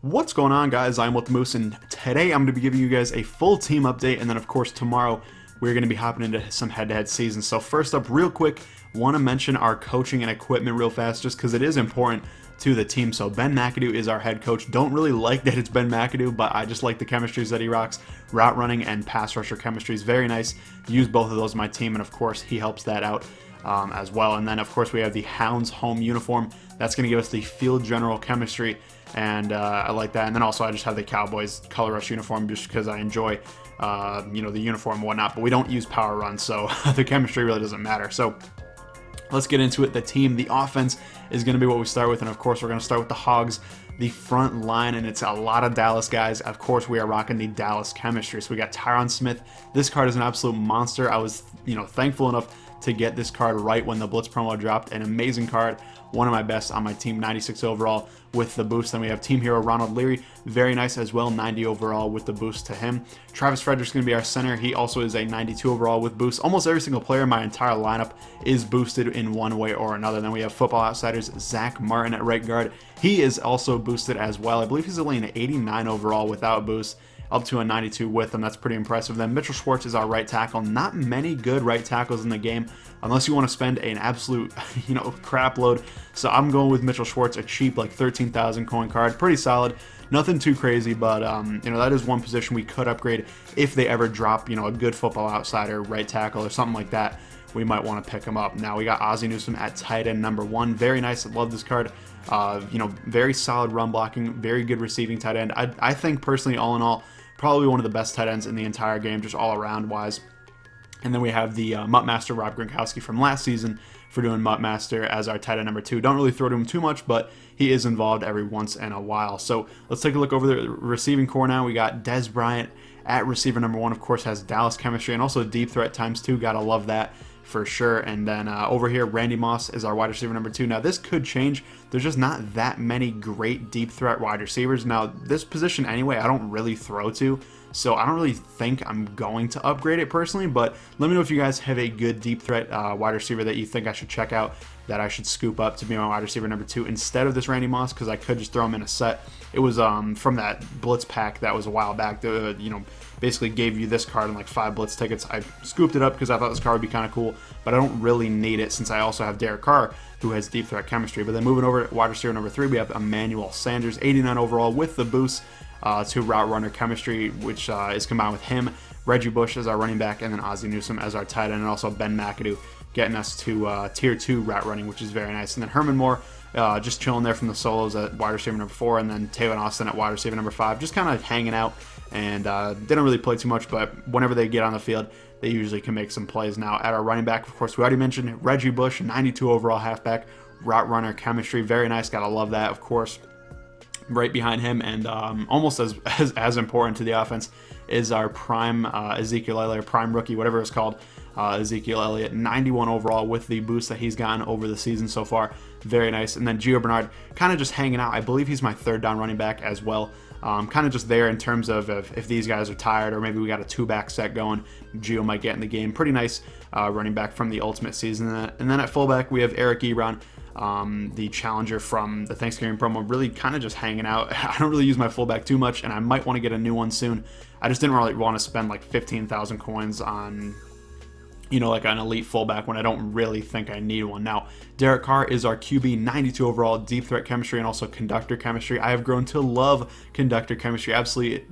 What's going on, guys? I'm with Moose, and today I'm going to be giving you guys a full team update, and then of course tomorrow we're going to be hopping into some head-to-head seasons. So first up, real quick, want to mention our coaching and equipment real fast, just because it is important to the team. So Ben McAdoo is our head coach. Don't really like that it's Ben McAdoo, but I just like the chemistries that he rocks. Route running and pass rusher chemistry is very nice. Use both of those in my team, and of course he helps that out as well. And then of course we have the Hounds home uniform. That's going to give us the field general chemistry, and I like that. And then also I just have the Cowboys color rush uniform just because I enjoy the uniform and whatnot, but we don't use power runs, so the chemistry really doesn't matter. So let's get into it. The team, the offense is going to be what we start with, and of course we're going to start with the Hogs, the front line, and it's a lot of Dallas guys. Of course we are rocking the Dallas chemistry. So we got Tyron Smith. This card is an absolute monster. I was thankful enough to get this card right when the Blitz promo dropped. An amazing card, one of my best on my team, 96 overall with the boost. Then we have team hero Ronald Leary, very nice as well, 90 overall with the boost to him. Travis Frederick's going to be our center. He also is a 92 overall with boost. Almost every single player in my entire lineup is boosted in one way or another. Then we have Football Outsiders Zach Martin at right guard. He is also boosted as well. I believe he's only an 89 overall without boost, up to a 92 with him. That's pretty impressive. Then Mitchell Schwartz is our right tackle. Not many good right tackles in the game unless you want to spend an absolute crap load. So I'm going with Mitchell Schwartz, a cheap like 13,000 coin card. Pretty solid. Nothing too crazy, but that is one position we could upgrade if they ever drop a good Football Outsider right tackle or something like that. We might want to pick him up. Now we got Ozzie Newsome at tight end number 1. Very nice. I love this card. Very solid run blocking, very good receiving tight end. I think personally, all in all, probably one of the best tight ends in the entire game, just all around wise. And then we have the Mutt Master Rob Gronkowski from last season for doing Mutt Master as our tight end number 2. Don't really throw to him too much, but he is involved every once in a while. So let's take a look over the receiving core now. We got Dez Bryant at receiver number 1, of course, has Dallas chemistry and also deep threat ×2. Gotta love that for sure. And then over here, Randy Moss is our wide receiver number 2. Now this could change. There's just not that many great deep threat wide receivers. Now this position anyway, I don't really throw to, so I don't really think I'm going to upgrade it personally, but let me know if you guys have a good deep threat wide receiver that you think I should check out, that I should scoop up to be my wide receiver number 2 instead of this Randy Moss, because I could just throw him in a set. It was from that Blitz pack that was a while back, basically gave you this card and like 5 Blitz tickets. I scooped it up because I thought this card would be kind of cool, but I don't really need it since I also have Derek Carr, who has deep threat chemistry. But then moving over to wide receiver number 3, we have Emmanuel Sanders, 89 overall with the boost to route runner chemistry, which is combined with him. Reggie Bush as our running back, and then Ozzie Newsome as our tight end, and also Ben McAdoo getting us to tier 2 route running, which is very nice. And then Herman Moore just chilling there from the solos at wide receiver number 4, and then Taylor Austin at wide receiver number 5, just kind of hanging out, and didn't really play too much, but whenever they get on the field, they usually can make some plays. Now at our running back, of course, we already mentioned Reggie Bush, 92 overall halfback, route runner chemistry, very nice, gotta love that, of course. Right behind him, and almost as important to the offense, is our prime Ezekiel Elliott, prime rookie, whatever it's called, Ezekiel Elliott, 91 overall with the boost that he's gotten over the season so far. Very nice. And then Gio Bernard kind of just hanging out. I believe he's my 3rd down running back as well. Kind of just there in terms of if these guys are tired, or maybe we got a 2-back set going, Gio might get in the game. Pretty nice running back from the Ultimate season. And then at fullback, we have Eric Ebron, the challenger from the Thanksgiving promo, really kind of just hanging out. I don't really use my fullback too much, and I might want to get a new one soon. I just didn't really want to spend like 15,000 coins on like an elite fullback when I don't really think I need one. Now, Derek Carr is our QB, 92 overall, deep threat chemistry, and also conductor chemistry. I have grown to love conductor chemistry. Absolutely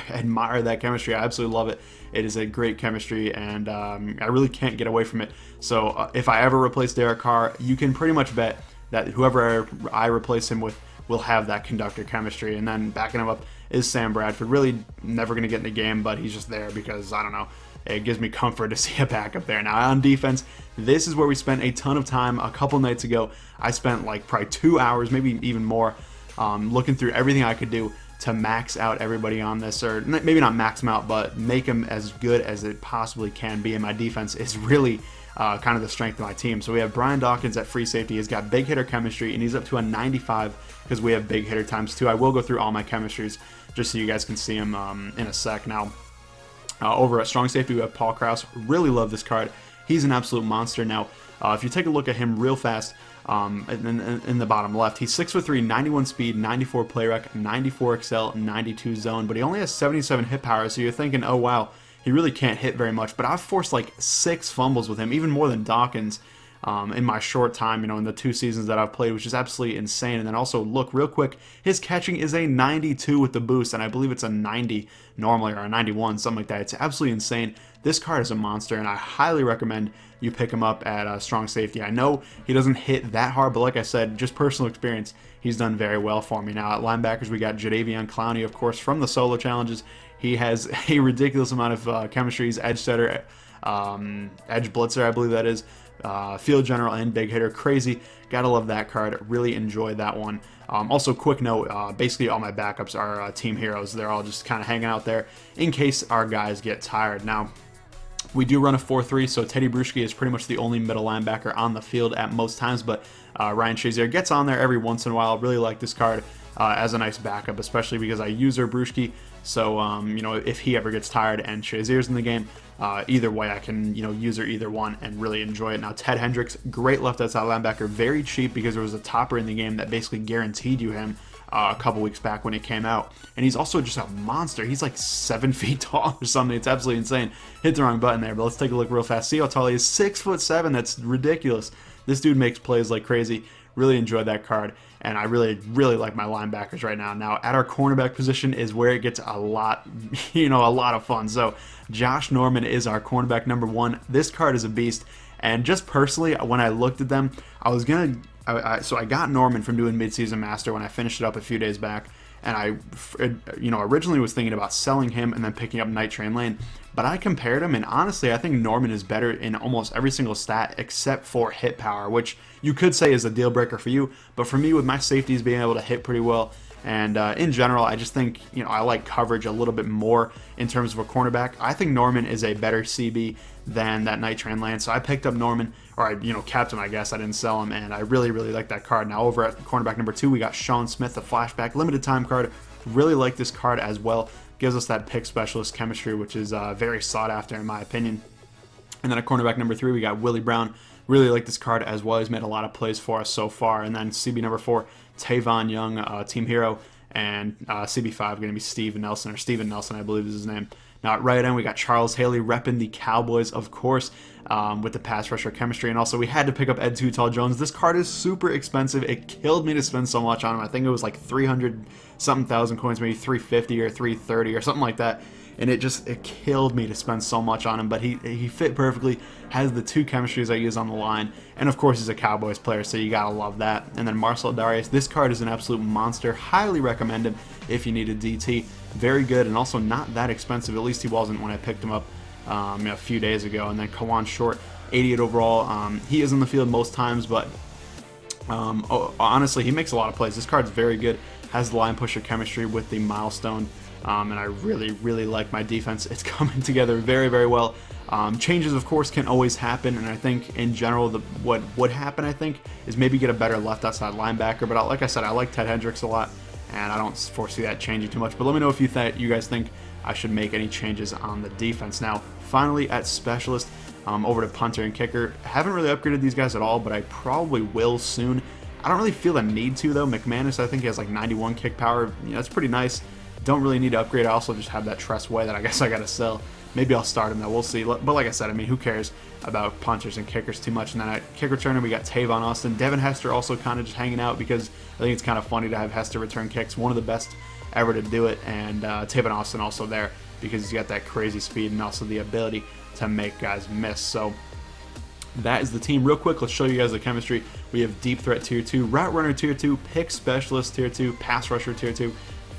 admire that chemistry. I absolutely love it. It is a great chemistry, and I really can't get away from it. So if I ever replace Derek Carr, you can pretty much bet that whoever I replace him with will have that conductor chemistry. And then backing him up is Sam Bradford. Really never going to get in the game, but he's just there because, I don't know, it gives me comfort to see a backup there. Now on defense, this is where we spent a ton of time a couple nights ago. I spent like probably 2 hours, maybe even more, looking through everything I could do to max out everybody on this, or maybe not max them out, but make them as good as it possibly can be. And my defense is really kind of the strength of my team. So we have Brian Dawkins at free safety. He's got big hitter chemistry, and he's up to a 95 because we have big hitter ×2. I will go through all my chemistries just so you guys can see him in a sec. Now, over at strong safety, we have Paul Krause. Really love this card. He's an absolute monster. Now, if you take a look at him real fast, in the bottom left. He's 6'3", 91 speed, 94 play rec, 94 excel, 92 zone, but he only has 77 hit power, so you're thinking, oh wow, he really can't hit very much. But I've forced like 6 fumbles with him, even more than Dawkins, in my short time, in the 2 seasons that I've played, which is absolutely insane. And then also, look real quick, his catching is a 92 with the boost, and I believe it's a 90 normally, or a 91, something like that. It's absolutely insane. This card is a monster, and I highly recommend you pick him up at strong safety. I know he doesn't hit that hard, but like I said, just personal experience, he's done very well for me. Now at linebackers, we got Jadeveon Clowney, of course, from the solo challenges. He has a ridiculous amount of chemistry. He's edge setter, edge blitzer, I believe that is, field general, and big hitter. Crazy. Gotta love that card. Really enjoyed that one. Also, quick note, basically all my backups are team heroes. They're all just kind of hanging out there in case our guys get tired. Now, we do run a 4-3, so Teddy Bruschi is pretty much the only middle linebacker on the field at most times, but Ryan Shazier gets on there every once in a while. Really like this card as a nice backup, especially because I use Bruschi. So, if he ever gets tired and Shazier's in the game, either way, I can, use either one and really enjoy it. Now, Ted Hendricks, great left outside linebacker, very cheap because there was a topper in the game that basically guaranteed you him a couple weeks back when it came out. And he's also just a monster. He's like 7 feet tall or something. It's absolutely insane. Hit the wrong button there, but let's take a look real fast. See how tall he is? 6'7". That's ridiculous. This dude makes plays like crazy. Really enjoyed that card, and I really, really like my linebackers right now. Now, at our cornerback position is where it gets a lot, a lot of fun. So, Josh Norman is our cornerback number 1. This card is a beast, and just personally, when I looked at them, I was gonna. So I got Norman from doing Midseason Master when I finished it up a few days back, and I, originally was thinking about selling him and then picking up Night Train Lane, but I compared him, and honestly, I think Norman is better in almost every single stat except for hit power, which you could say is a deal breaker for you, but for me, with my safeties being able to hit pretty well, and in general, I just think, I like coverage a little bit more in terms of a cornerback. I think Norman is a better CB than that Night Train Lane, so I picked up Norman, or I, kept him, I guess. I didn't sell him, and I really, really like that card. Now, over at cornerback number 2, we got Sean Smith, the flashback limited time card. Really like this card as well. Gives us that pick specialist chemistry, which is very sought after in my opinion. And then at cornerback number 3, we got Willie Brown. Really like this card as well. He's made a lot of plays for us so far. And then CB number 4, Tavon Young, team hero. And CB5 going to be Steven Nelson, I believe is his name. Now at right end, we got Charles Haley repping the Cowboys, of course, with the pass rusher chemistry. And also, we had to pick up Ed Too Tall Jones. This card is super expensive. It killed me to spend so much on him. I think it was like 300-something thousand coins, maybe 350 or 330 or something like that. And it killed me to spend so much on him, but he fit perfectly, has the 2 chemistries I use on the line, and of course he's a Cowboys player, so you gotta love that. And then Marcel Darius, this card is an absolute monster. Highly recommend him if you need a DT. Very good, and also not that expensive. At least he wasn't when I picked him up a few days ago. And then Kawan Short, 88 overall. He is in the field most times, but honestly, he makes a lot of plays. This card's very good. Has the line pusher chemistry with the milestone. And I really, really like my defense. It's coming together very, very well. Changes, of course, can always happen, and I think in general, what would happen, I think, is maybe get a better left outside linebacker. But like I said, I like Ted Hendricks a lot, and I don't foresee that changing too much. But let me know if you guys think I should make any changes on the defense. Now, finally, at specialist, over to punter and kicker. Haven't really upgraded these guys at all, but I probably will soon. I don't really feel the need to, though. McManus, I think, he has like 91 kick power. That's pretty nice. Don't really need to upgrade. I also just have that Tress Way that I guess I gotta sell. Maybe I'll start him though. We'll see. But like I said, I mean, who cares about punters and kickers too much? And then at kick returner, we got Tavon Austin. Devin Hester also kind of just hanging out because I think it's kind of funny to have Hester return kicks. One of the best ever to do it. And Tavon Austin also there because he's got that crazy speed and also the ability to make guys miss. So that is the team. Real quick, let's show you guys the chemistry. We have deep threat tier 2, route runner tier 2, pick specialist tier 2, pass rusher tier 2,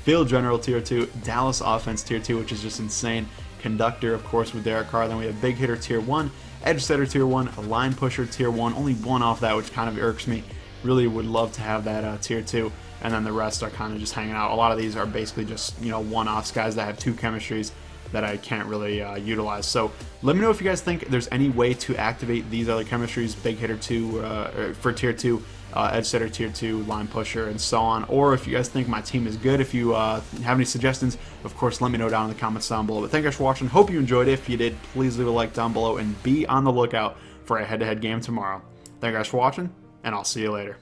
field general tier 2, Dallas offense tier 2, which is just insane. Conductor, of course, with Derek Carr. Then we have big hitter tier 1, edge setter tier 1, a line pusher tier 1. Only one off that, which kind of irks me. Really would love to have that tier 2. And then the rest are kind of just hanging out. A lot of these are basically just, one-offs, guys that have 2 chemistries that I can't really utilize. So let me know if you guys think there's any way to activate these other chemistries, big hitter 2 for tier 2, edge setter tier 2, line pusher, and so on. Or if you guys think my team is good, if you have any suggestions, of course, let me know down in the comments down below. But thank you guys for watching. Hope you enjoyed it. If you did, please leave a like down below and be on the lookout for a head-to-head game tomorrow. Thank you guys for watching, and I'll see you later.